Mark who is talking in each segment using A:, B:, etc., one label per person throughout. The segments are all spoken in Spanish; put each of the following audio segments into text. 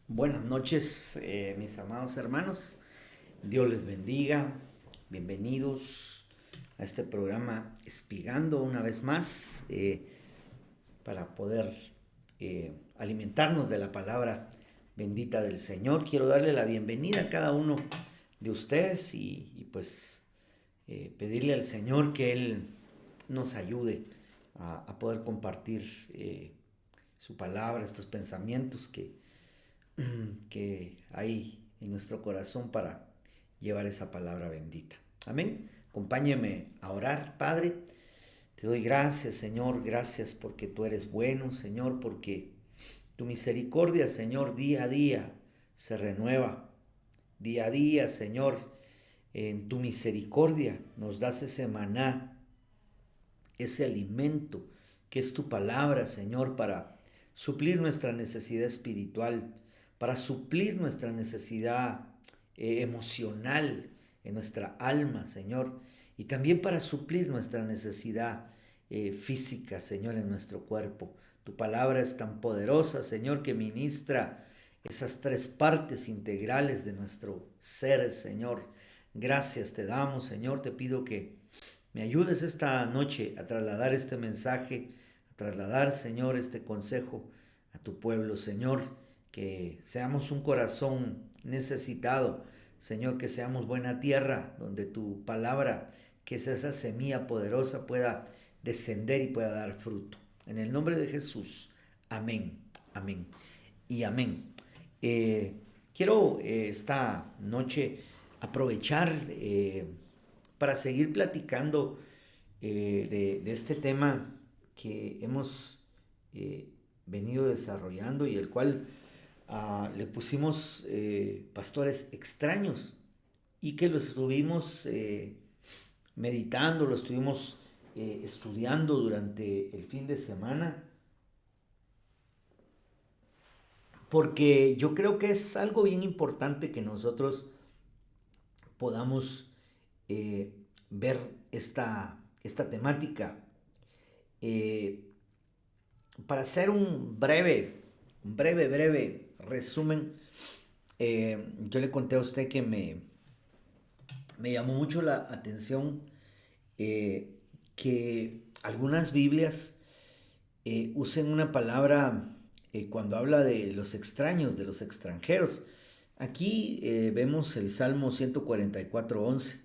A: Buenas noches, mis amados hermanos. Dios les bendiga. Bienvenidos a este programa Espigando una vez más para poder alimentarnos de la palabra bendita del Señor. Quiero darle la bienvenida a cada uno de ustedes y pedirle al Señor que Él nos ayude a poder compartir su palabra, estos pensamientos que hay en nuestro corazón para llevar esa palabra bendita. Amén. Acompáñeme a orar, Padre. Te doy gracias, Señor, gracias porque tú eres bueno, Señor, porque tu misericordia, Señor, día a día se renueva. Día a día, Señor, en tu misericordia nos das ese maná, ese alimento que es tu palabra, Señor, para suplir nuestra necesidad espiritual, para suplir nuestra necesidad emocional en nuestra alma, Señor, y también para suplir nuestra necesidad física, Señor, en nuestro cuerpo. Tu palabra es tan poderosa, Señor, que ministra esas tres partes integrales de nuestro ser, Señor. Gracias te damos, Señor. Te pido que me ayudes esta noche a trasladar este mensaje, a trasladar, Señor, este consejo a tu pueblo, Señor, que seamos un corazón necesitado, Señor, que seamos buena tierra, donde tu palabra, que es esa semilla poderosa, pueda descender y pueda dar fruto. En el nombre de Jesús, amén, amén y amén. Eh, Quiero esta noche aprovechar para seguir platicando de este tema que hemos eh, venido desarrollando y el cual le pusimos pastores extraños y que lo estuvimos meditando, lo estuvimos estudiando durante el fin de semana, porque yo creo que es algo bien importante que nosotros podamos eh, ver esta temática. Eh, para hacer breve resumen, yo le conté a usted que me llamó mucho la atención eh, que algunas Biblias usen una palabra cuando habla de los extraños, de los extranjeros. Aquí vemos el Salmo 144:11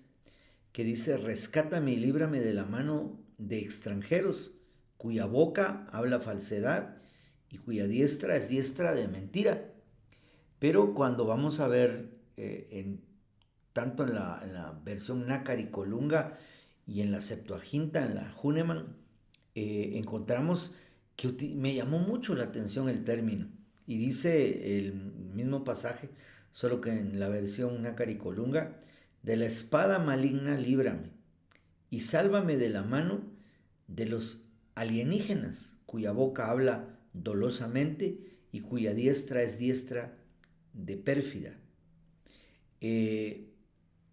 A: que dice, rescátame y líbrame de la mano de extranjeros, cuya boca habla falsedad y cuya diestra es diestra de mentira. Pero cuando vamos a ver tanto en la versión Nácar y Colunga y en la Septuaginta, en la Húneman, encontramos que me llamó mucho la atención el término. Y dice el mismo pasaje, solo que en la versión Nácar y Colunga, de la espada maligna líbrame y sálvame de la mano de los alienígenas, cuya boca habla dolosamente y cuya diestra es diestra de pérfida. Eh,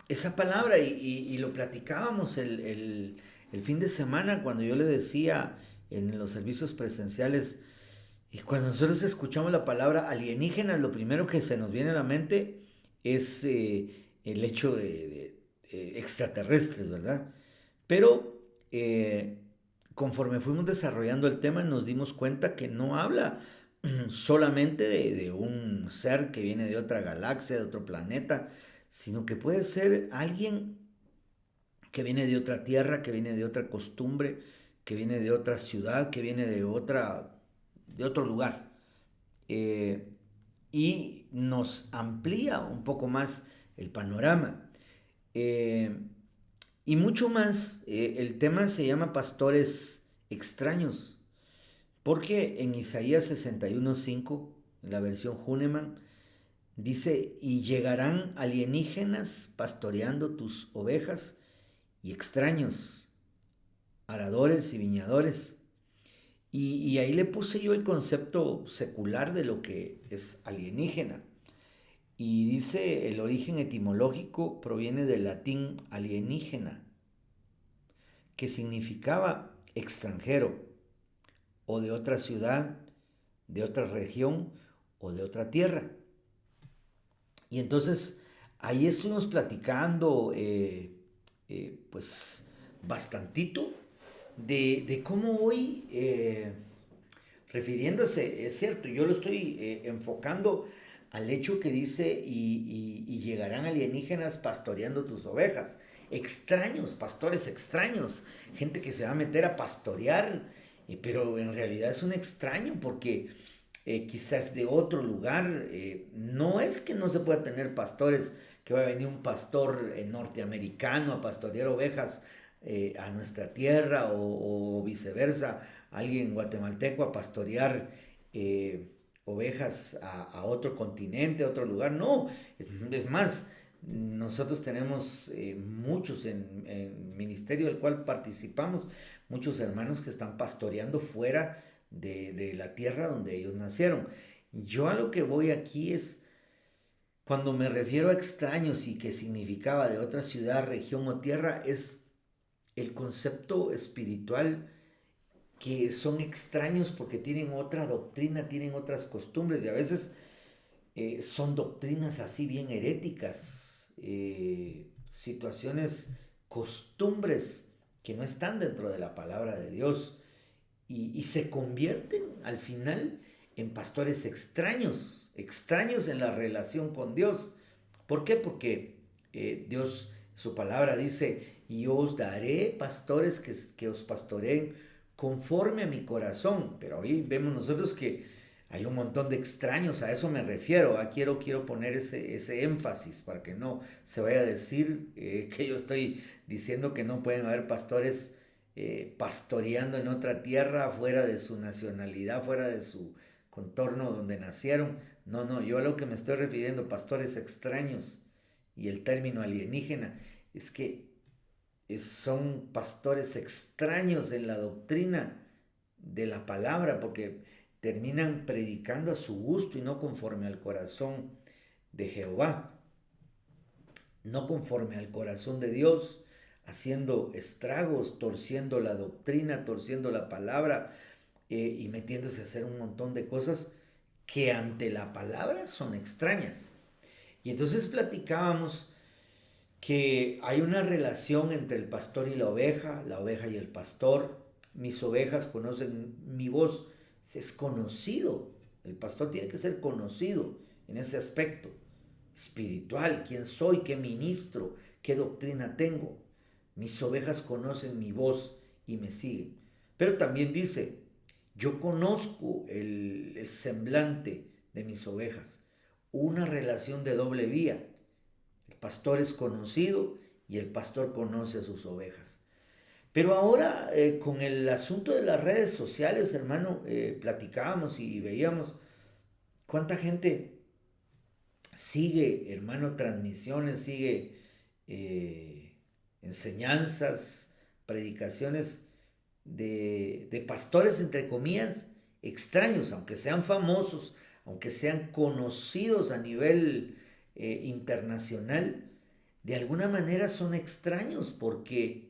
A: Esa palabra, y lo platicábamos el fin de semana cuando yo le decía en los servicios presenciales, y cuando nosotros escuchamos la palabra alienígenas, lo primero que se nos viene a la mente es el hecho de extraterrestres, ¿verdad? Pero conforme fuimos desarrollando el tema nos dimos cuenta que no habla solamente de un ser que viene de otra galaxia, de otro planeta, sino que puede ser alguien que viene de otra tierra, que viene de otra costumbre, que viene de otra ciudad, que viene de otro lugar. Eh, y nos amplía un poco más el panorama. Eh, y mucho más, el tema se llama pastores extraños, porque en Isaías 61:5, en la versión Húneman, dice, y llegarán alienígenas pastoreando tus ovejas y extraños, aradores y viñadores. Y ahí le puse yo el concepto secular de lo que es alienígena. Y dice, el origen etimológico proviene del latín alienígena, que significaba extranjero o de otra ciudad, de otra región o de otra tierra. Y entonces ahí estuvimos platicando, pues bastantito de cómo hoy, refiriéndose, es cierto, yo lo estoy enfocando al hecho que dice y llegarán alienígenas pastoreando tus ovejas. Extraños, pastores extraños, gente que se va a meter a pastorear, pero en realidad es un extraño porque quizás de otro lugar. No es que no se pueda tener pastores, que va a venir un pastor norteamericano a pastorear ovejas a nuestra tierra o viceversa, alguien guatemalteco a pastorear ovejas a otro continente, a otro lugar. No, es más, nosotros tenemos muchos en ministerio del cual participamos, muchos hermanos que están pastoreando fuera de la tierra donde ellos nacieron. Yo a lo que voy aquí es, cuando me refiero a extraños y que significaba de otra ciudad, región o tierra, es el concepto espiritual, que son extraños porque tienen otra doctrina, tienen otras costumbres y a veces son doctrinas así bien heréticas, situaciones, costumbres que no están dentro de la palabra de Dios y se convierten al final en pastores extraños, extraños en la relación con Dios. ¿Por qué? Porque Dios, su palabra dice, y yo os daré pastores que os pastoreen conforme a mi corazón. Pero hoy vemos nosotros que hay un montón de extraños, a eso me refiero. Quiero poner ese énfasis para que no se vaya a decir que yo estoy diciendo que no pueden haber pastores pastoreando en otra tierra, fuera de su nacionalidad, fuera de su contorno donde nacieron. No, no, yo a lo que me estoy refiriendo, pastores extraños, y el término alienígena, es que son pastores extraños en la doctrina de la palabra, porque terminan predicando a su gusto y no conforme al corazón de Jehová, no conforme al corazón de Dios, haciendo estragos, torciendo la doctrina, torciendo la palabra, y metiéndose a hacer un montón de cosas que ante la palabra son extrañas. Y entonces platicábamos que hay una relación entre el pastor y la oveja y el pastor. Mis ovejas conocen mi voz, es conocido. El pastor tiene que ser conocido en ese aspecto espiritual, quién soy, qué ministro, qué doctrina tengo. Mis ovejas conocen mi voz y me siguen. Pero también dice, yo conozco el semblante de mis ovejas, una relación de doble vía. El pastor es conocido y el pastor conoce a sus ovejas. Pero ahora con el asunto de las redes sociales, hermano, platicábamos y veíamos cuánta gente sigue, hermano, transmisiones, sigue eh, enseñanzas, predicaciones de pastores, entre comillas, extraños, aunque sean famosos, aunque sean conocidos a nivel internacional, de alguna manera son extraños porque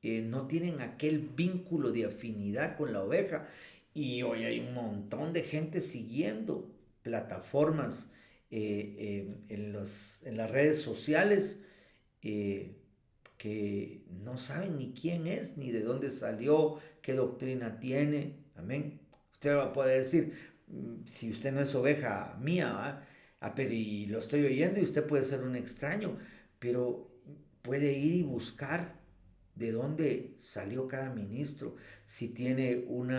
A: no tienen aquel vínculo de afinidad con la oveja. Y hoy hay un montón de gente siguiendo plataformas en las redes sociales, eh, que no saben ni quién es, ni de dónde salió, qué doctrina tiene. Amén. Usted va a poder decir, si usted no es oveja mía, ¿va? Pero y lo estoy oyendo y usted puede ser un extraño, pero puede ir y buscar de dónde salió cada ministro, si tiene un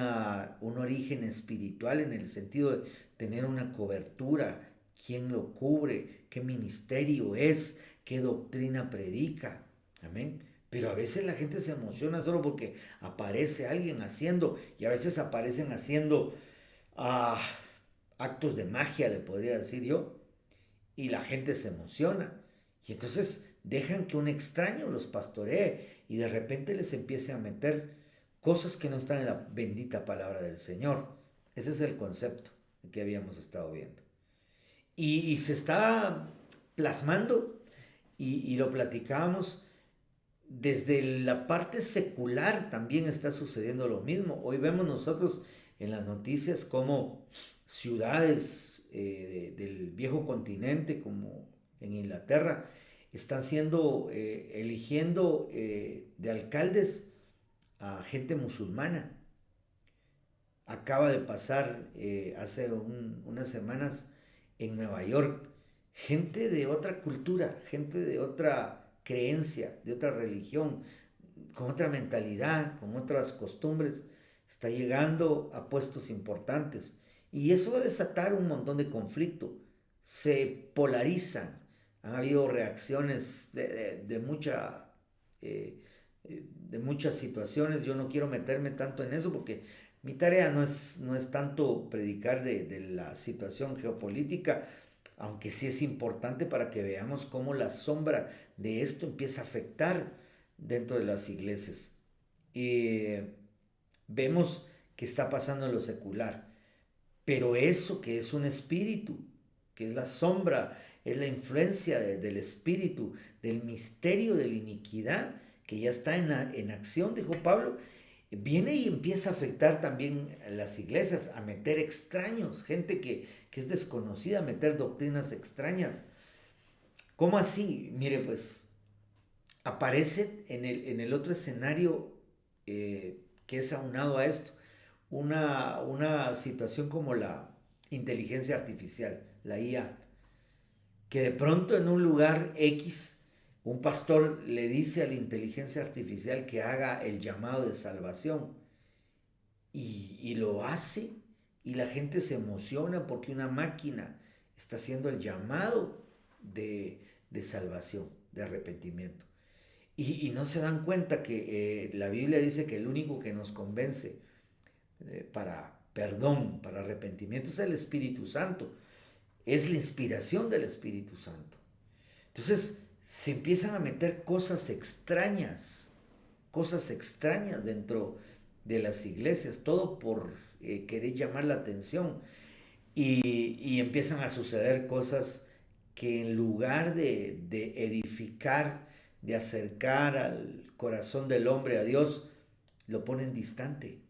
A: origen espiritual en el sentido de tener una cobertura, quién lo cubre, qué ministerio es, qué doctrina predica. Amén. Pero a veces la gente se emociona solo porque aparece alguien haciendo, y a veces aparecen haciendo ah, actos de magia, le podría decir yo, y la gente se emociona. Y entonces dejan que un extraño los pastoree y de repente les empiece a meter cosas que no están en la bendita palabra del Señor. Ese es el concepto que habíamos estado viendo. Y se está plasmando y lo platicábamos. Desde la parte secular también está sucediendo lo mismo. Hoy vemos nosotros en las noticias como ciudades del viejo continente, como en Inglaterra, están siendo, eligiendo de alcaldes a gente musulmana. Acaba de pasar hace unas semanas en Nueva York, gente de otra cultura, gente de otra creencia, de otra religión, con otra mentalidad, con otras costumbres, está llegando a puestos importantes. Y eso va a desatar un montón de conflicto. Se polarizan. Han habido reacciones de muchas situaciones. Yo no quiero meterme tanto en eso porque mi tarea no es tanto predicar de la situación geopolítica, aunque sí es importante para que veamos cómo la sombra de esto empieza a afectar dentro de las iglesias. Eh, Vemos que está pasando en lo secular, pero eso que es un espíritu, que es la sombra, es la influencia del espíritu, del misterio de la iniquidad, que ya está en acción, dijo Pablo, viene y empieza a afectar también a las iglesias, a meter extraños, gente que es desconocida, a meter doctrinas extrañas. ¿Cómo así? Mire, pues aparece en el otro escenario que es aunado a esto, una situación como la inteligencia artificial, la IA, que de pronto en un lugar X, un pastor le dice a la inteligencia artificial que haga el llamado de salvación y lo hace y la gente se emociona porque una máquina está haciendo el llamado de salvación, de arrepentimiento. Y no se dan cuenta que la Biblia dice que el único que nos convence para perdón, para arrepentimiento es el Espíritu Santo. Es la inspiración del Espíritu Santo. Entonces se empiezan a meter cosas extrañas dentro de las iglesias, todo por querer llamar la atención. Y empiezan a suceder cosas que en lugar de edificar, de acercar al corazón del hombre a Dios, lo ponen distante.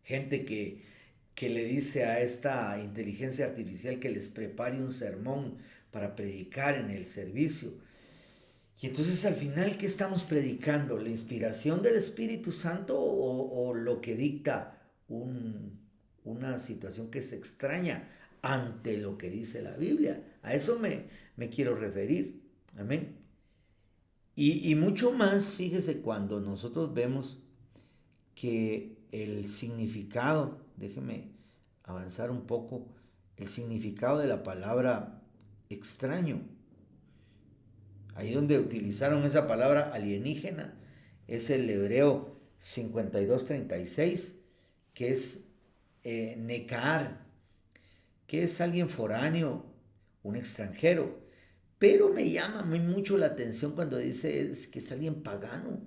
A: Gente que le dice a esta inteligencia artificial que les prepare un sermón para predicar en el servicio. Y entonces al final, ¿qué estamos predicando? ¿La inspiración del Espíritu Santo o lo que dicta una situación que es extraña ante lo que dice la Biblia? A eso me quiero referir. Amén. Y mucho más, fíjese, cuando nosotros vemos que el significado, déjeme avanzar un poco, el significado de la palabra extraño, ahí donde utilizaron esa palabra alienígena, es el hebreo 5236, que es necar, que es alguien foráneo, un extranjero. Pero me llama muy mucho la atención cuando dice que es alguien pagano,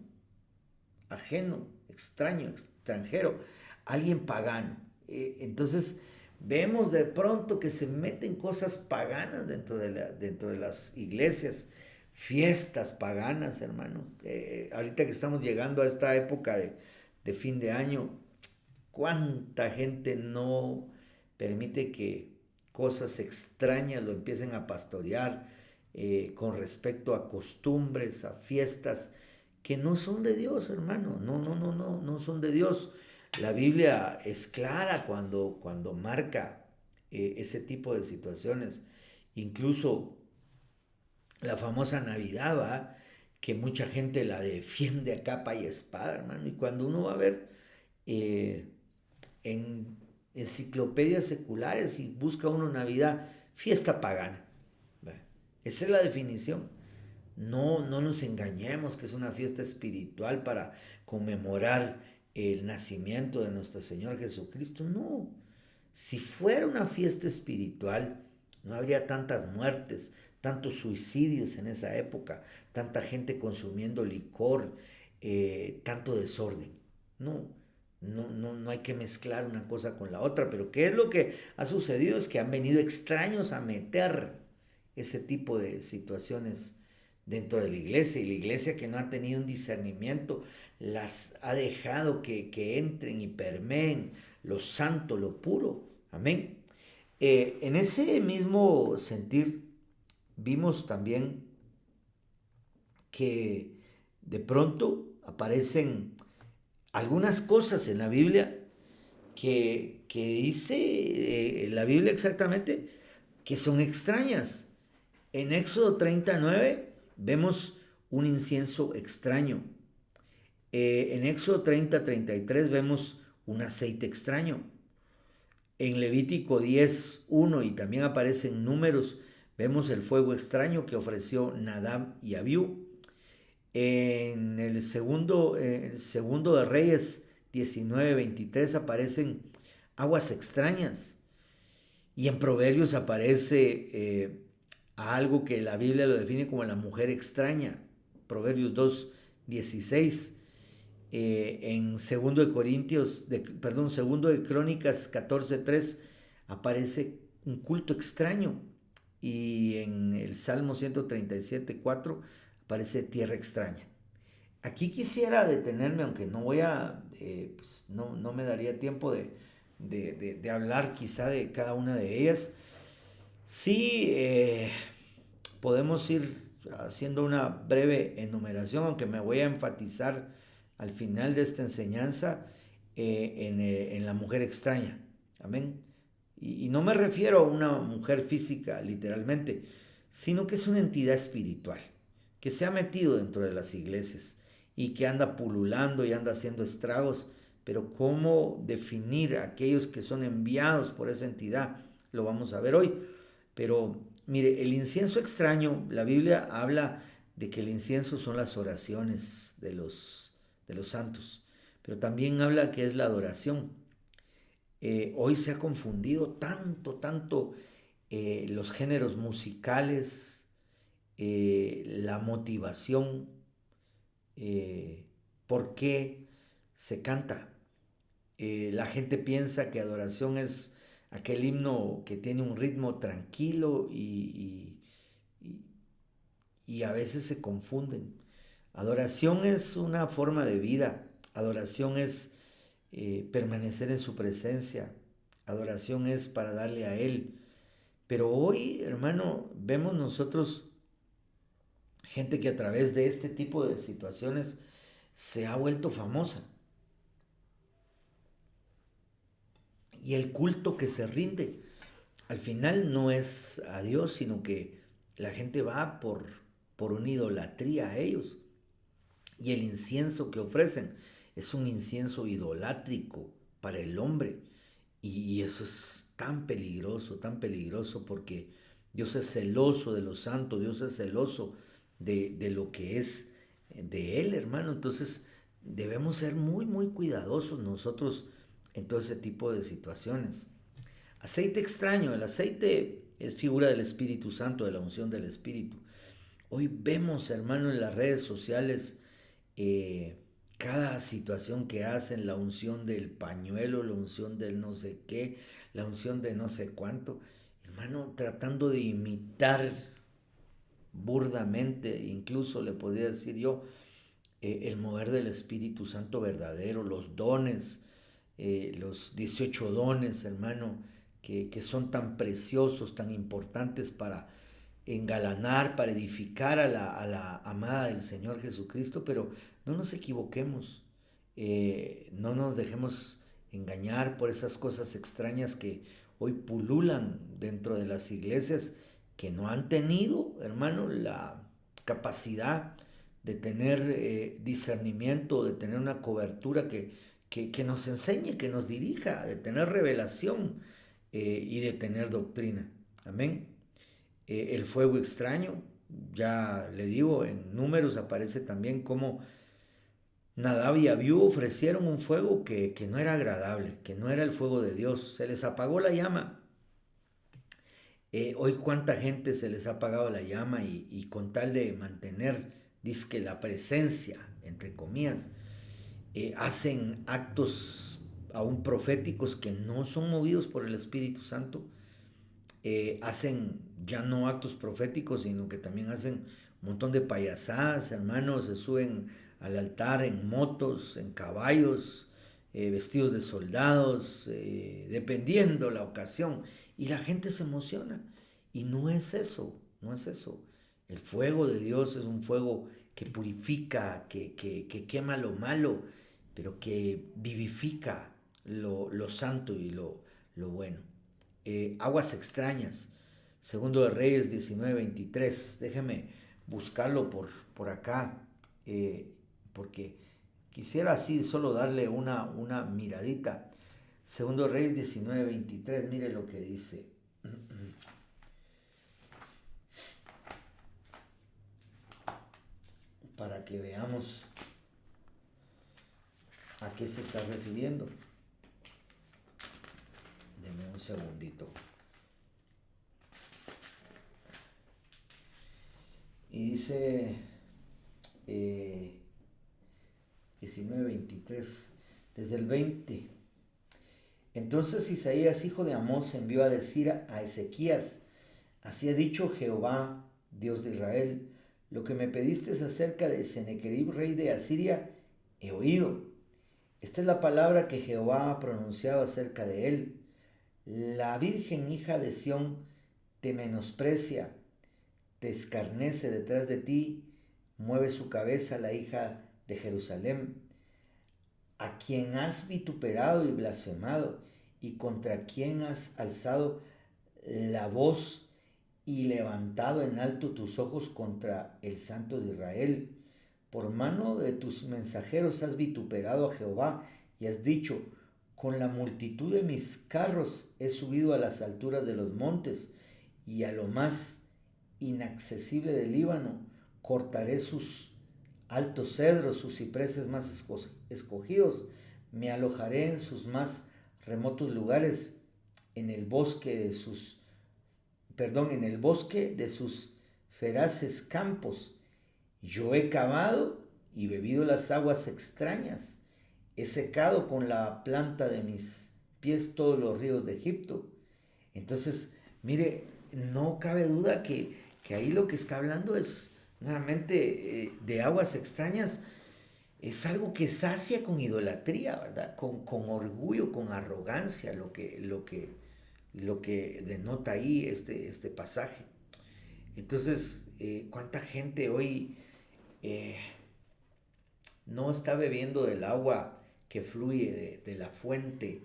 A: ajeno, extraño, extranjero, alguien pagano. Entonces vemos de pronto que se meten cosas paganas dentro de las iglesias, fiestas paganas, hermano. Ahorita que estamos llegando a esta época de fin de año, ¿cuánta gente no permite que cosas extrañas lo empiecen a pastorear con respecto a costumbres, a fiestas que no son de Dios, hermano? No, no, no, no, no son de Dios. La Biblia es clara cuando marca ese tipo de situaciones. Incluso la famosa Navidad, ¿va? Que mucha gente la defiende a capa y espada, hermano. Y cuando uno va a ver eh, en enciclopedias seculares y busca uno Navidad, fiesta pagana. ¿Va? Esa es la definición. No, no nos engañemos que es una fiesta espiritual para conmemorar el nacimiento de nuestro Señor Jesucristo. No, si fuera una fiesta espiritual, no habría tantas muertes, tantos suicidios en esa época, tanta gente consumiendo licor, tanto desorden. No, no, no, no hay que mezclar una cosa con la otra, pero ¿qué es lo que ha sucedido? Es que han venido extraños a meter ese tipo de situaciones dentro de la iglesia, y la iglesia que no ha tenido un discernimiento las ha dejado que entren y permeen lo santo, lo puro. Amén. En ese mismo sentir, vimos también que de pronto aparecen algunas cosas en la Biblia que dice la Biblia exactamente que son extrañas. En Éxodo 39 vemos un incienso extraño. En Éxodo 30-33 vemos un aceite extraño. En Levítico 10:1 y también aparece en Números, vemos el fuego extraño que ofreció Nadab y Abiú. En el segundo de Reyes 19:23 aparecen aguas extrañas. Y en Proverbios aparece algo que la Biblia lo define como la mujer extraña. Proverbios 2:16. En segundo de Crónicas 14:3 aparece un culto extraño. Y en el Salmo 137:4 aparece tierra extraña. Aquí quisiera detenerme, aunque no voy a, pues no me daría tiempo de hablar quizá de cada una de ellas. Sí, podemos ir haciendo una breve enumeración, aunque me voy a enfatizar al final de esta enseñanza en la mujer extraña. Amén. Y no me refiero a una mujer física, literalmente, sino que es una entidad espiritual que se ha metido dentro de las iglesias y que anda pululando y anda haciendo estragos. Pero cómo definir a aquellos que son enviados por esa entidad, lo vamos a ver hoy. Pero mire, el incienso extraño, la Biblia habla de que el incienso son las oraciones de los santos, pero también habla que es la adoración. Hoy se ha confundido tanto los géneros musicales, la motivación, por qué se canta. La gente piensa que adoración es aquel himno que tiene un ritmo tranquilo y, y a veces se confunden. Adoración es una forma de vida. Adoración es permanecer en su presencia. Adoración es para darle a Él. Pero hoy, hermano, vemos nosotros gente que a través de este tipo de situaciones se ha vuelto famosa. Y el culto que se rinde al final no es a Dios, sino que la gente va por una idolatría a ellos. Y el incienso que ofrecen es un incienso idolátrico para el hombre. Y eso es tan peligroso porque Dios es celoso de los santos, Dios es celoso de lo que es de Él, hermano. Entonces debemos ser muy cuidadosos nosotros en todo ese tipo de situaciones. Aceite extraño, el aceite es figura del Espíritu Santo, de la unción del Espíritu. Hoy vemos, hermano, en las redes sociales eh, cada situación que hacen, la unción del pañuelo, la unción del no sé qué, la unción de no sé cuánto, hermano, tratando de imitar burdamente, incluso le podría decir yo, el mover del Espíritu Santo verdadero, los dones, los 18 dones, hermano, que son tan preciosos, tan importantes para engalanar, para edificar a la amada del Señor Jesucristo, pero no nos equivoquemos, no nos dejemos engañar por esas cosas extrañas que hoy pululan dentro de las iglesias que no han tenido, hermano, la capacidad de tener discernimiento, de tener una cobertura que nos enseñe, que nos dirija, de tener revelación y de tener doctrina. Amén. El fuego extraño, ya le digo, en Números aparece también como Nadab y Abiú ofrecieron un fuego que no era agradable, que no era el fuego de Dios. Se les apagó la llama. Hoy cuánta gente se les ha apagado la llama y con tal de mantener, dizque la presencia, entre comillas, hacen actos aún proféticos que no son movidos por el Espíritu Santo. Hacen ya no actos proféticos, sino que también hacen un montón de payasadas, hermanos, se suben al altar en motos, en caballos, vestidos de soldados, dependiendo la ocasión. Y la gente se emociona. Y no es eso, no es eso. El fuego de Dios es un fuego que purifica, que quema lo malo, pero que vivifica lo santo y lo bueno. Aguas extrañas, segundo de Reyes 19:23. Déjeme buscarlo por acá, porque quisiera así solo darle una miradita. Segundo de Reyes 19:23, mire lo que dice. Para que veamos a qué se está refiriendo. Deme un segundito. Y dice 19:23, desde el 20. Entonces Isaías, hijo de Amós, envió a decir a Ezequías: así ha dicho Jehová, Dios de Israel, lo que me pediste acerca de Sennacherib, rey de Asiria, he oído. Esta es la palabra que Jehová ha pronunciado acerca de él. La virgen hija de Sión te menosprecia, te escarnece detrás de ti, mueve su cabeza la hija de Jerusalén, a quien has vituperado y blasfemado, y contra quien has alzado la voz y levantado en alto tus ojos contra el Santo de Israel. Por mano de tus mensajeros has vituperado a Jehová y has dicho: con la multitud de mis carros he subido a las alturas de los montes y a lo más inaccesible del Líbano. Cortaré sus altos cedros, sus cipreses más escogidos. Me alojaré en sus más remotos lugares, en el bosque de sus, en el bosque de sus feraces campos. Yo he cavado y bebido las aguas extrañas. He secado con la planta de mis pies todos los ríos de Egipto. Entonces, mire, no cabe duda que ahí lo que está hablando es nuevamente de aguas extrañas. Es algo que sacia con idolatría, ¿verdad? Con orgullo, con arrogancia, lo que denota ahí este pasaje. Entonces, ¿cuánta gente hoy eh, no está bebiendo del agua que fluye de la fuente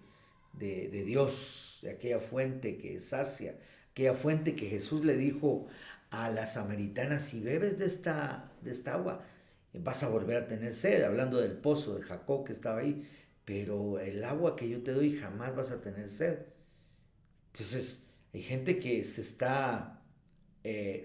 A: de Dios, de aquella fuente que sacia, aquella fuente que Jesús le dijo a la samaritana: si bebes de esta agua, vas a volver a tener sed, hablando del pozo de Jacob que estaba ahí, pero el agua que yo te doy jamás vas a tener sed. Entonces, hay gente que se está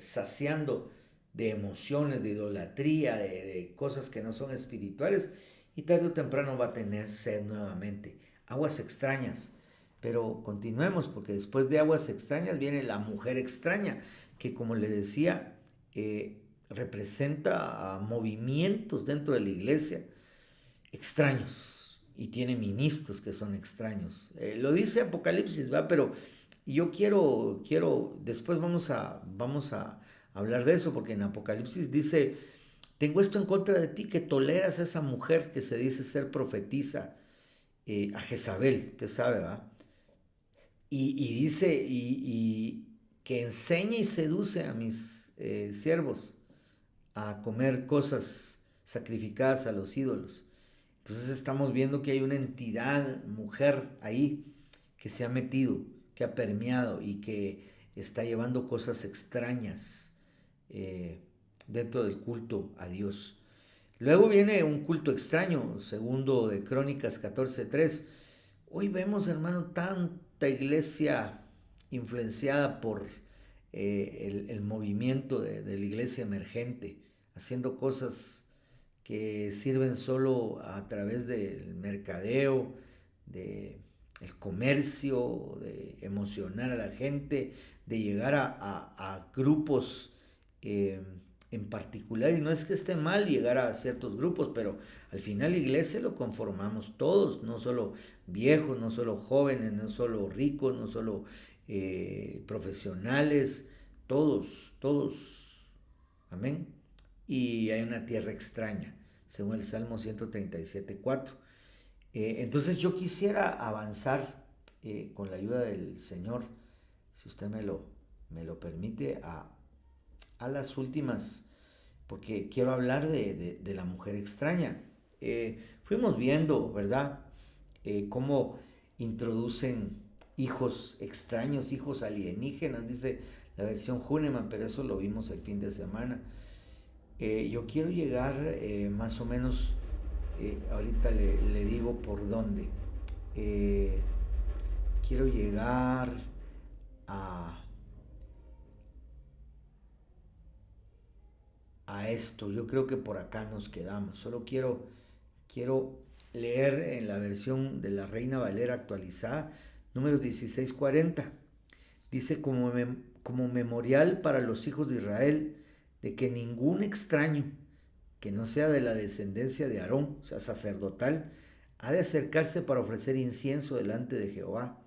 A: saciando de emociones, de idolatría, de cosas que no son espirituales, y tarde o temprano va a tener sed nuevamente. Aguas extrañas. Pero continuemos, porque después de aguas extrañas viene la mujer extraña, que, como le decía, representa a movimientos dentro de la iglesia extraños, y tiene ministros que son extraños. Lo dice Apocalipsis, ¿va? Pero yo después vamos a hablar de eso, porque en Apocalipsis dice: tengo esto en contra de ti, que toleras a esa mujer que se dice ser profetisa, a Jezabel, usted sabe, ¿va? Y dice, que enseña y seduce a mis siervos a comer cosas sacrificadas a los ídolos. Entonces estamos viendo que hay una entidad mujer ahí que se ha metido, que ha permeado y que está llevando cosas extrañas eh, dentro del culto a Dios. Luego viene un culto extraño, segundo de Crónicas 14:3. Hoy vemos, hermano, tanta iglesia influenciada por el movimiento de la iglesia emergente, haciendo cosas que sirven solo a través del mercadeo, de el comercio, de emocionar a la gente, de llegar a grupos eh, en particular. Y no es que esté mal llegar a ciertos grupos, pero al final la iglesia lo conformamos todos, no solo viejos, no solo jóvenes, no solo ricos, no solo profesionales, todos, todos. Amén. Y hay una tierra extraña, según el Salmo 137:4. Entonces yo quisiera avanzar con la ayuda del Señor, si usted me lo permite, a a las últimas, porque quiero hablar de la mujer extraña. Fuimos viendo, ¿verdad? Cómo introducen hijos extraños, hijos alienígenas, dice la versión Huneman, pero eso lo vimos el fin de semana. Yo quiero llegar más o menos, ahorita le digo por dónde. Eh, Quiero llegar a, a esto. Yo creo que por acá nos quedamos. Solo quiero leer en la versión de la Reina Valera actualizada, número 1640. Dice como memorial para los hijos de Israel de que ningún extraño que no sea de la descendencia de Aarón, o sea, sacerdotal, ha de acercarse para ofrecer incienso delante de Jehová.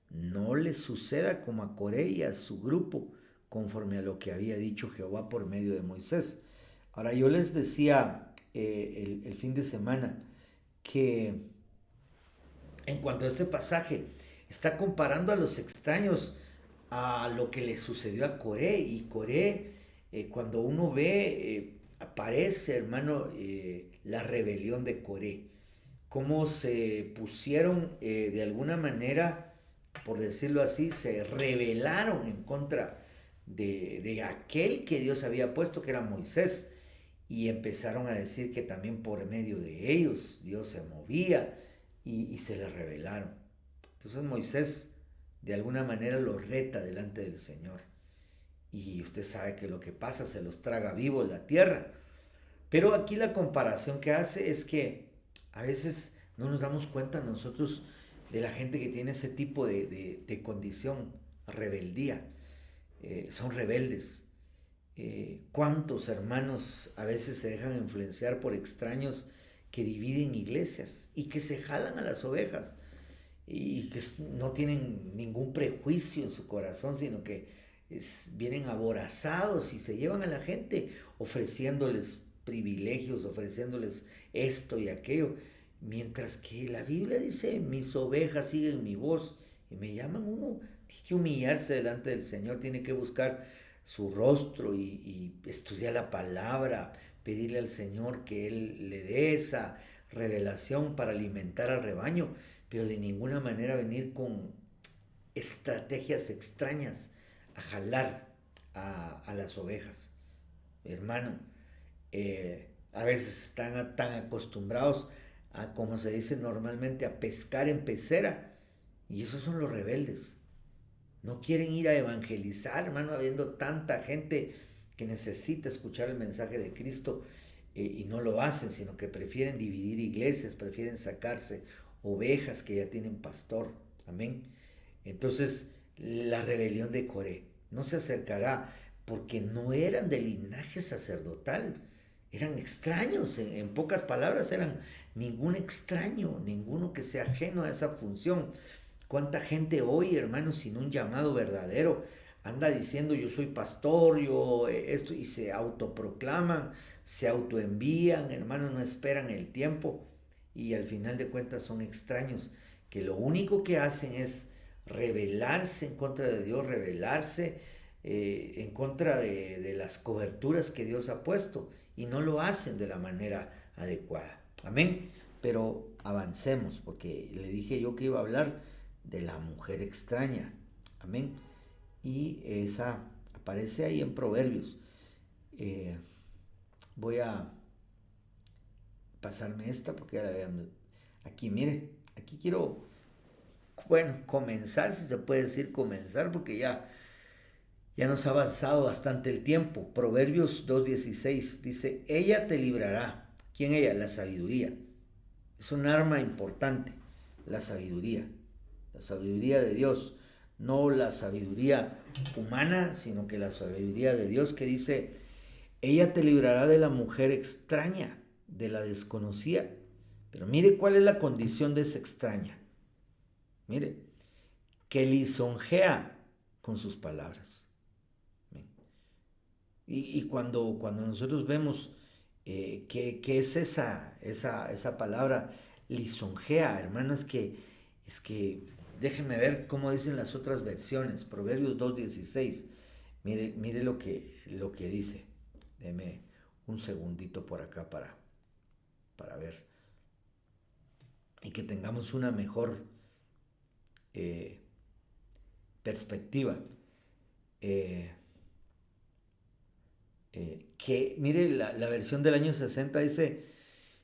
A: No les suceda como a Coré y a su grupo, conforme a lo que había dicho Jehová por medio de Moisés. Ahora yo les decía el fin de semana que en cuanto a este pasaje, está comparando a los extraños a lo que le sucedió a Coré. Y Coré, cuando uno ve, aparece, hermano, la rebelión de Coré. Cómo se pusieron de alguna manera, por decirlo así, se rebelaron en contra de aquel que Dios había puesto, que era Moisés. Y empezaron a decir que también por medio de ellos Dios se movía y se les rebelaron. Entonces Moisés de alguna manera los reta delante del Señor. Y usted sabe que lo que pasa se los traga vivos la tierra. Pero aquí la comparación que hace es que a veces no nos damos cuenta nosotros de la gente que tiene ese tipo de condición, rebeldía. Son rebeldes. ¿Cuántos hermanos a veces se dejan influenciar por extraños que dividen iglesias y que se jalan a las ovejas y que no tienen ningún prejuicio en su corazón, sino que vienen aborazados y se llevan a la gente ofreciéndoles privilegios, ofreciéndoles esto y aquello, mientras que la Biblia dice, mis ovejas siguen mi voz y me llaman. Uno tiene que humillarse delante del Señor, tiene que buscar su rostro y estudiar la palabra, pedirle al Señor que Él le dé esa revelación para alimentar al rebaño, pero de ninguna manera venir con estrategias extrañas a jalar a las ovejas. Hermano, a veces están tan acostumbrados a, como se dice normalmente, a pescar en pecera, y esos son los rebeldes. No quieren ir a evangelizar, hermano, habiendo tanta gente que necesita escuchar el mensaje de Cristo, y no lo hacen, sino que prefieren dividir iglesias, prefieren sacarse ovejas que ya tienen pastor. Amén. Entonces, la rebelión de Coré no se acercará porque no eran de linaje sacerdotal, eran extraños, en pocas palabras eran ningún extraño, ninguno que sea ajeno a esa función. ¿Cuánta gente hoy, hermanos, sin un llamado verdadero, anda diciendo yo soy pastor, yo esto, y se autoproclaman, se autoenvían, hermanos, no esperan el tiempo y al final de cuentas son extraños que lo único que hacen es rebelarse en contra de Dios, rebelarse en contra de las coberturas que Dios ha puesto y no lo hacen de la manera adecuada. Amén. Pero avancemos porque le dije yo que iba a hablar de la mujer extraña. Amén. Y esa aparece ahí en Proverbios. Eh, Voy a pasarme esta porque ya la vean. Aquí, mire, aquí quiero, bueno, comenzar, si se puede decir comenzar, porque ya nos ha avanzado bastante el tiempo. Proverbios 2.16 dice, ella te librará. ¿Quién ella? La sabiduría. Es un arma importante, la sabiduría. La sabiduría de Dios, no la sabiduría humana, sino que la sabiduría de Dios que dice, ella te librará de la mujer extraña, de la desconocida. Pero mire cuál es la condición de esa extraña. Mire, que lisonjea con sus palabras. Y cuando nosotros vemos que es esa palabra lisonjea, hermano, es que déjenme ver cómo dicen las otras versiones. Proverbios 2.16. Mire lo que dice. Deme un segundito por acá para ver. Y que tengamos una mejor eh, perspectiva. Eh, que mire la versión del año 60 dice,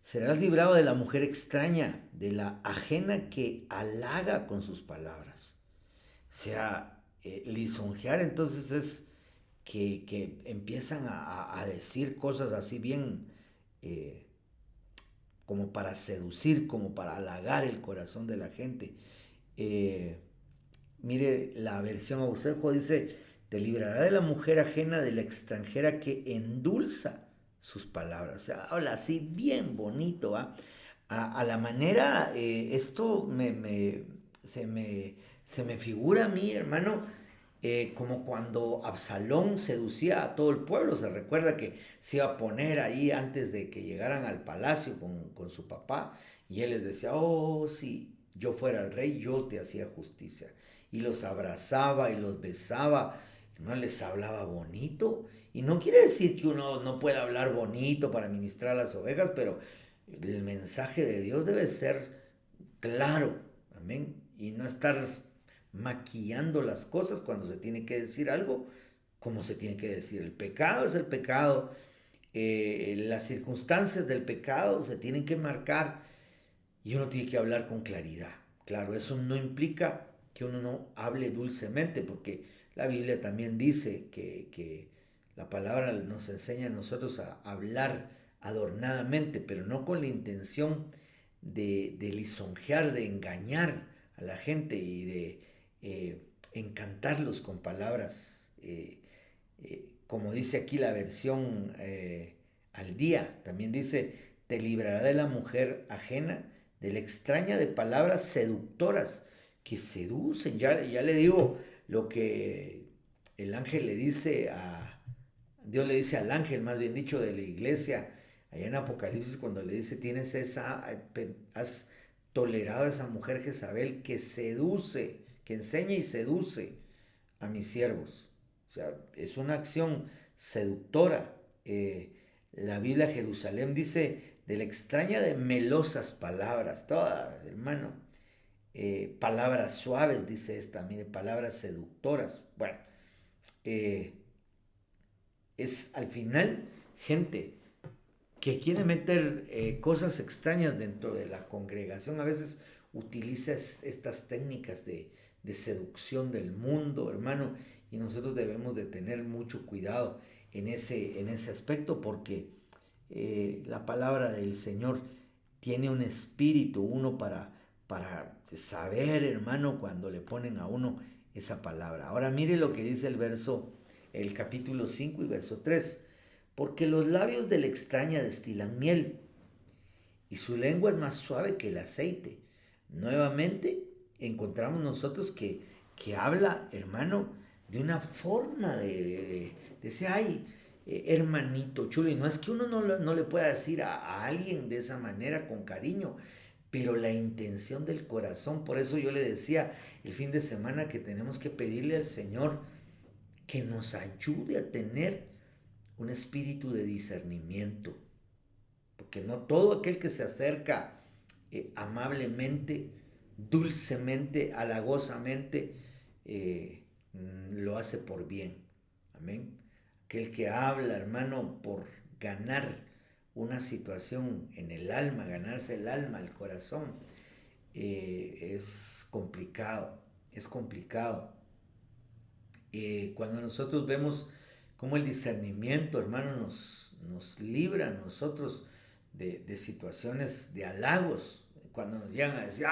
A: serás librado de la mujer extraña, de la ajena que halaga con sus palabras. O sea, lisonjear entonces es que empiezan a decir cosas así bien eh, como para seducir, como para halagar el corazón de la gente. Eh, Mire, la versión Ausenjo dice, te librará de la mujer ajena, de la extranjera que endulza sus palabras. O sea, habla así bien bonito, ¿va? A la manera, esto se me figura a mí, hermano, como cuando Absalón seducía a todo el pueblo. Se recuerda que se iba a poner ahí antes de que llegaran al palacio con su papá y él les decía, oh, si yo fuera el rey, yo te hacía justicia. Y los abrazaba y los besaba, no les hablaba bonito. Y no quiere decir que uno no pueda hablar bonito para ministrar a las ovejas, pero el mensaje de Dios debe ser claro, amén, y no estar maquillando las cosas cuando se tiene que decir algo como se tiene que decir. El pecado es el pecado, las circunstancias del pecado se tienen que marcar y uno tiene que hablar con claridad. Claro, eso no implica que uno no hable dulcemente, porque la Biblia también dice que la palabra nos enseña a nosotros a hablar adornadamente, pero no con la intención de lisonjear, de engañar a la gente y de encantarlos con palabras, como dice aquí la versión al día, también dice, te librará de la mujer ajena, de la extraña de palabras seductoras que seducen. Ya le digo lo que el ángel le dice a, Dios le dice al ángel, más bien dicho, de la iglesia, allá en Apocalipsis, cuando le dice, has tolerado a esa mujer Jezabel que seduce, que enseña y seduce a mis siervos. O sea, es una acción seductora. La Biblia Jerusalén dice de la extraña de melosas palabras, todas, hermano. Palabras suaves, dice esta, mire, palabras seductoras. Bueno, eh, es al final gente que quiere meter cosas extrañas dentro de la congregación. A veces utiliza estas técnicas de seducción del mundo, hermano, y nosotros debemos de tener mucho cuidado en ese aspecto porque la palabra del Señor tiene un espíritu, uno para saber, hermano, cuando le ponen a uno esa palabra. Ahora mire lo que dice el capítulo 5 y verso 3. Porque los labios de la extraña destilan miel y su lengua es más suave que el aceite. Nuevamente encontramos nosotros que habla, hermano, de una forma de decir, ay, hermanito chulo, y no es que uno no le pueda decir a alguien de esa manera con cariño, pero la intención del corazón, por eso yo le decía el fin de semana que tenemos que pedirle al Señor que nos ayude a tener un espíritu de discernimiento, porque no todo aquel que se acerca amablemente, dulcemente, halagosamente, lo hace por bien. Amén. Aquel que habla, hermano, por ganar una situación en el alma, ganarse el alma, el corazón, es complicado, es complicado. Cuando nosotros vemos cómo el discernimiento, hermano, nos libra a nosotros de situaciones de halagos, cuando nos llegan a decir,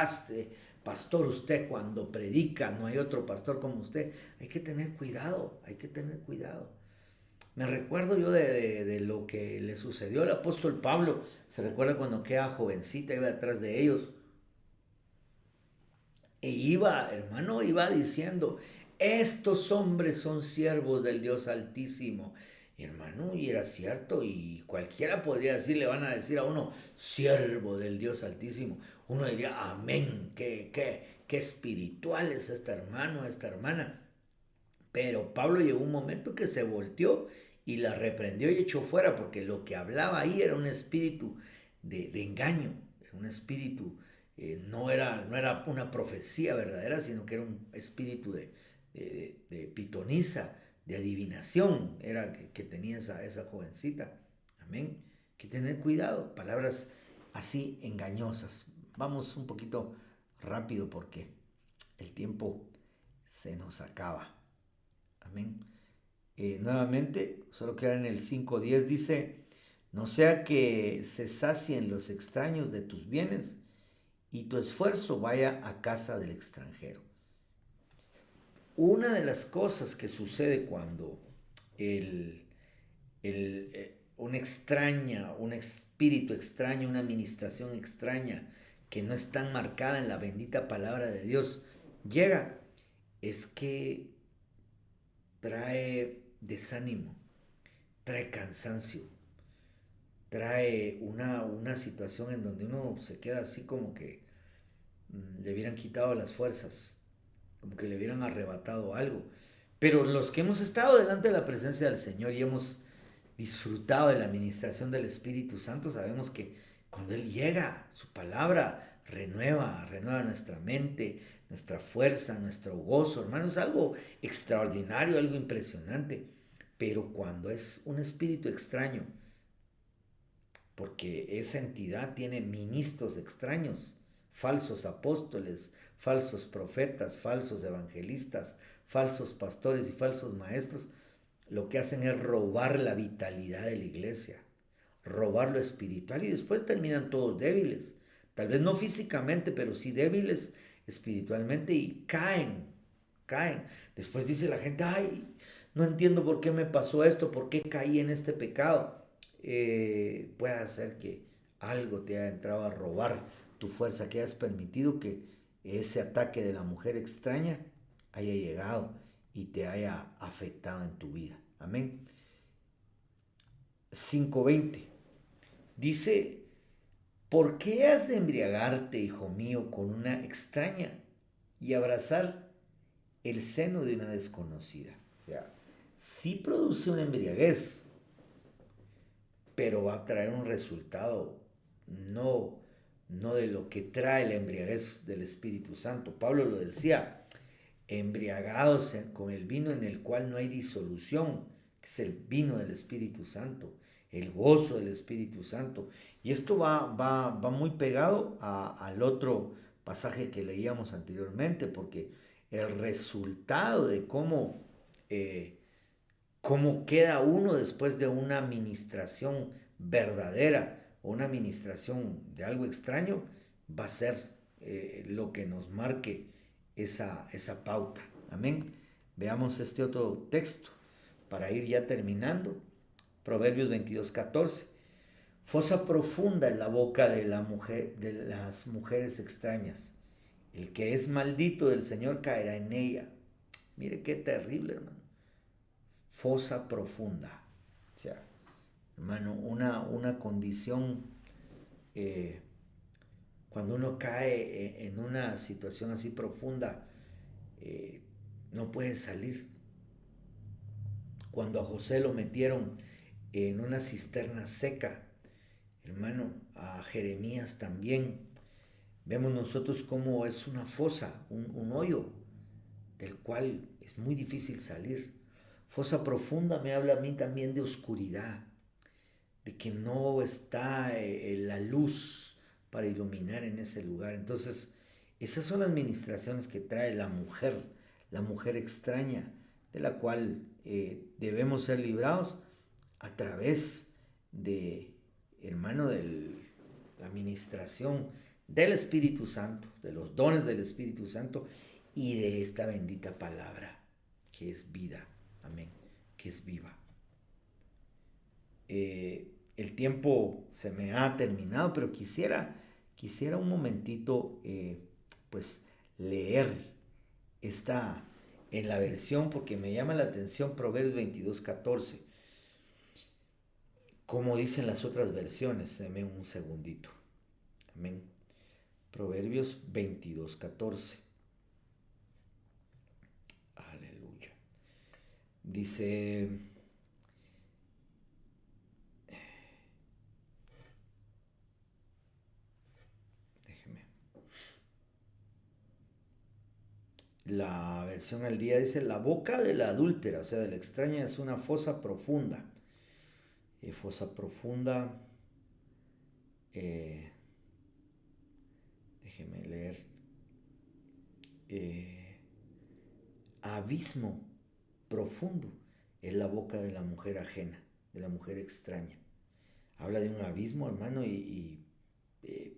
A: pastor, usted cuando predica, no hay otro pastor como usted, hay que tener cuidado, hay que tener cuidado. Me recuerdo yo de lo que le sucedió al apóstol Pablo, se recuerda cuando queda jovencita, iba detrás de ellos, e iba, hermano, iba diciendo, estos hombres son siervos del Dios Altísimo. Y hermano, y era cierto, y cualquiera podría decir, le van a decir a uno, siervo del Dios Altísimo. Uno diría, amén, qué espiritual es este hermano, esta hermana. Pero Pablo llegó un momento que se volteó y la reprendió y echó fuera, porque lo que hablaba ahí era un espíritu de engaño, un espíritu, no era una profecía verdadera, sino que era un espíritu de pitonisa, de adivinación, era que tenía esa jovencita. Amén. Hay que tener cuidado, palabras así engañosas. Vamos un poquito rápido porque el tiempo se nos acaba. Amén. Nuevamente, solo queda en el 5:10, dice, no sea que se sacien los extraños de tus bienes y tu esfuerzo vaya a casa del extranjero. Una de las cosas que sucede cuando un espíritu extraño, una administración extraña que no está marcada en la bendita palabra de Dios llega, es que trae desánimo, trae cansancio, trae una situación en donde uno se queda así como que le hubieran quitado las fuerzas, como que le hubieran arrebatado algo. Pero los que hemos estado delante de la presencia del Señor y hemos disfrutado de la administración del Espíritu Santo, sabemos que cuando Él llega, su palabra renueva nuestra mente, nuestra fuerza, nuestro gozo, hermano, es algo extraordinario, algo impresionante. Pero cuando es un espíritu extraño, porque esa entidad tiene ministros extraños, falsos apóstoles, falsos profetas, falsos evangelistas, falsos pastores y falsos maestros, lo que hacen es robar la vitalidad de la iglesia, robar lo espiritual y después terminan todos débiles, tal vez no físicamente, pero sí débiles espiritualmente y caen. Después dice la gente, ay, no entiendo por qué me pasó esto, por qué caí en este pecado. Puede ser que algo te haya entrado a robar tu fuerza, que hayas permitido que ese ataque de la mujer extraña haya llegado y te haya afectado en tu vida. Amén. 5:20 dice, ¿por qué has de embriagarte, hijo mío, con una extraña y abrazar el seno de una desconocida? O sea, sí produce una embriaguez, pero va a traer un resultado, no, no de lo que trae la embriaguez del Espíritu Santo. Pablo lo decía, embriagados con el vino en el cual no hay disolución, que es el vino del Espíritu Santo, el gozo del Espíritu Santo. Y esto va muy pegado al otro pasaje que leíamos anteriormente, porque el resultado de eh, cómo queda uno después de una administración verdadera o una administración de algo extraño, va a ser lo que nos marque esa pauta. Amén. Veamos este otro texto para ir ya terminando. Proverbios 22:14. Fosa profunda en la boca de las mujeres extrañas. El que es maldito del Señor caerá en ella. Mire qué terrible, hermano. Fosa profunda. O sea, hermano, una condición, eh, cuando uno cae en una situación así profunda, eh, no puede salir. Cuando a José lo metieron en una cisterna seca, hermano, a Jeremías también, vemos nosotros cómo es una fosa, un hoyo del cual es muy difícil salir. Fosa profunda me habla a mí también de oscuridad, de que no está la luz para iluminar en ese lugar. Entonces, esas son las ministraciones que trae la mujer extraña, de la cual debemos ser librados a través de, hermano, de la ministración del Espíritu Santo, de los dones del Espíritu Santo y de esta bendita palabra que es vida. Amén. Que es viva. El tiempo se me ha terminado, pero quisiera un momentito, pues, leer esta en la versión, porque me llama la atención Proverbios 22:14. Como dicen las otras versiones, deme un segundito. Amén. Proverbios 22:14. Aleluya. Dice, déjeme, la versión al día dice, la boca de la adúltera, o sea, de la extraña, es una fosa profunda. Fosa profunda, eh, déjeme leer, eh, abismo profundo es la boca de la mujer ajena, de la mujer extraña. Habla de un abismo, hermano,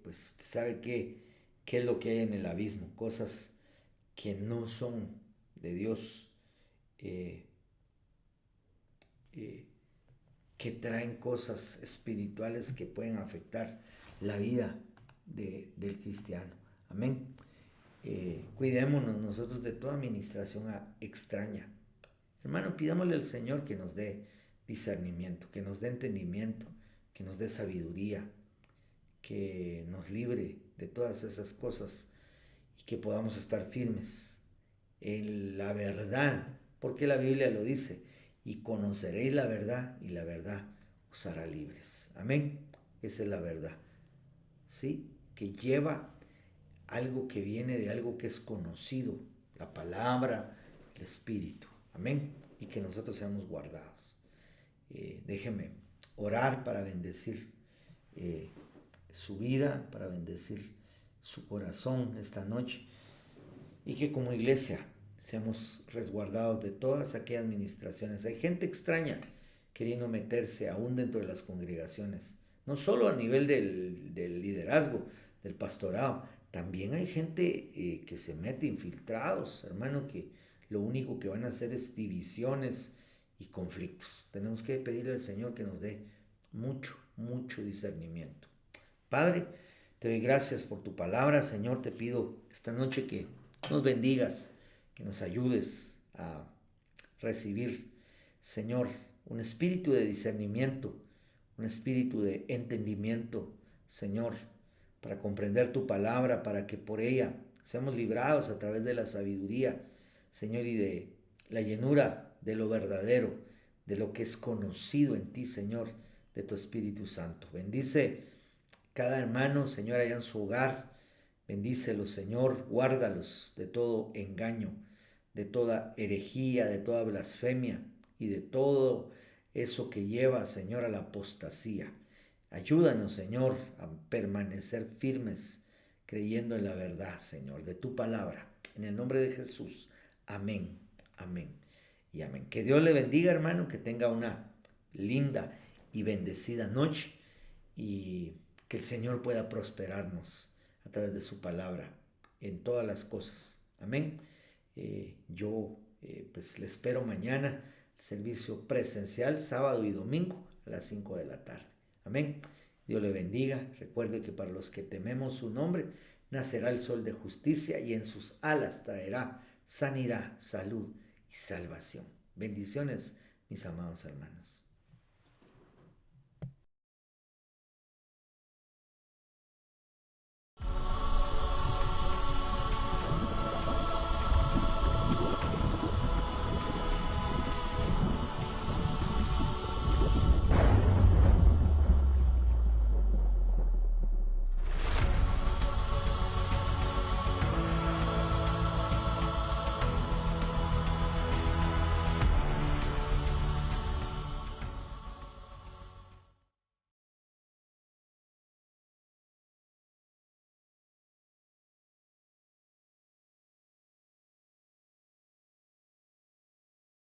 A: pues sabe qué es lo que hay en el abismo, cosas que no son de Dios, eh, eh, que traen cosas espirituales que pueden afectar la vida del cristiano. Amén. Cuidémonos nosotros de toda administración extraña. Hermano, pidámosle al Señor que nos dé discernimiento, que nos dé entendimiento, que nos dé sabiduría, que nos libre de todas esas cosas y que podamos estar firmes en la verdad, porque la Biblia lo dice, y conoceréis la verdad y la verdad os hará libres. Amén. Esa es la verdad. ¿Sí? Que lleva algo que viene de algo que es conocido, la palabra, el espíritu. Amén. Y que nosotros seamos guardados. Déjeme orar para bendecir su vida, para bendecir su corazón esta noche y que como iglesia seamos resguardados de todas aquellas administraciones. Hay gente extraña queriendo meterse aún dentro de las congregaciones, no solo a nivel del liderazgo, del pastorado, también hay gente que se mete infiltrados, hermano, que lo único que van a hacer es divisiones y conflictos. Tenemos que pedirle al Señor que nos dé mucho, mucho discernimiento. Padre, te doy gracias por tu palabra, Señor, te pido esta noche que nos bendigas, que nos ayudes a recibir, Señor, un espíritu de discernimiento, un espíritu de entendimiento, Señor, para comprender tu palabra, para que por ella seamos librados a través de la sabiduría, Señor, y de la llenura de lo verdadero, de lo que es conocido en ti, Señor, de tu Espíritu Santo. Bendice cada hermano, Señor, allá en su hogar. Bendícelos, Señor, guárdalos de todo engaño, de toda herejía, de toda blasfemia y de todo eso que lleva, Señor, a la apostasía. Ayúdanos, Señor, a permanecer firmes, creyendo en la verdad, Señor, de tu palabra. En el nombre de Jesús. Amén, amén y amén. Que Dios le bendiga, hermano, que tenga una linda y bendecida noche y que el Señor pueda prosperarnos a través de su palabra en todas las cosas. Amén. Yo pues le espero mañana el servicio presencial, sábado y domingo a las 5 de la tarde. Amén. Dios le bendiga. Recuerde que para los que tememos su nombre, nacerá el sol de justicia y en sus alas traerá sanidad, salud y salvación. Bendiciones, mis amados hermanos.